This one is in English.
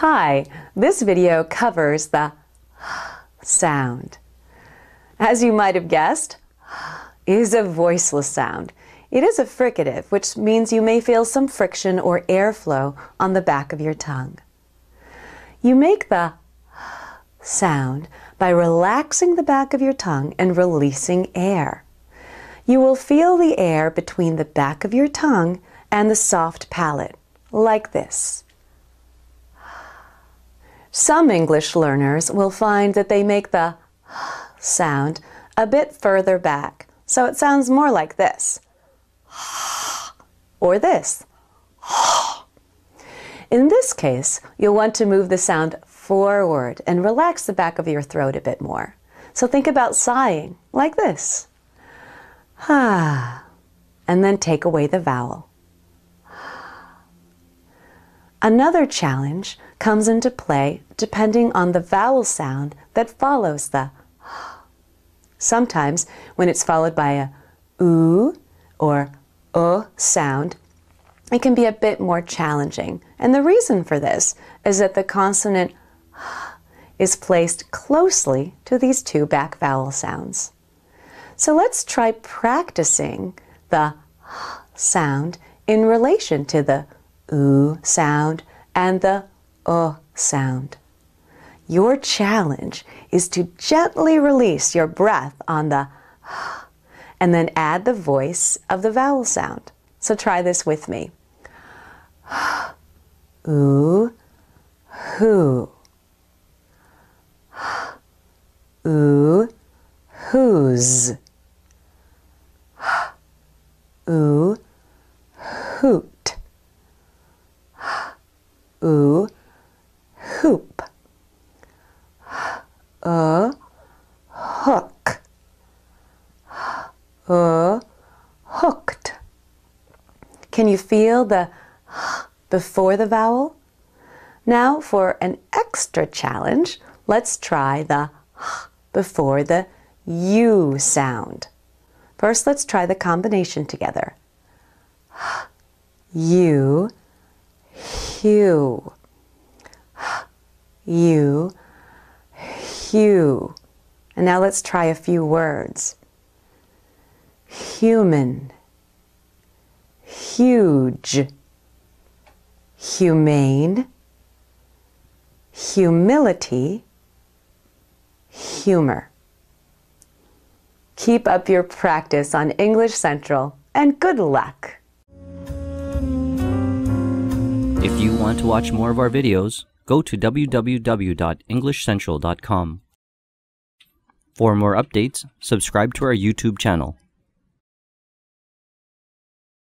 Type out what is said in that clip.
Hi, this video covers the sound. As you might have guessed, is a voiceless sound. It is a fricative, which means you may feel some friction or airflow on the back of your tongue. You make the sound by relaxing the back of your tongue and releasing air. You will feel the air between the back of your tongue and the soft palate, like this. Some English learners will find that they make the sound a bit further back, so it sounds more like this, or this. In this case, you'll want to move the sound forward and relax the back of your throat a bit more. So think about sighing, like this. And then take away the vowel. Another challenge comes into play depending on the vowel sound that follows the Sometimes when it's followed by a oo or sound, it can be a bit more challenging. And the reason for this is that the consonant is placed closely to these two back vowel sounds. So let's try practicing the sound in relation to the oo sound and the sound. Your challenge is to gently release your breath on the and then add the voice of the vowel sound. So try this with me. Oo, who. Oo, whose. Oo, hoot. Oo, hoop. Hook. Hooked. Can you feel the before the vowel? Now for an extra challenge, let's try the before the U sound. First, let's try the combination together. U, hue. You, hue. And now let's try a few words. Human, huge, humane, humility, humor. Keep up your practice on English Central, and good luck! If you want to watch more of our videos, go to www.englishcentral.com. For more updates, subscribe to our YouTube channel.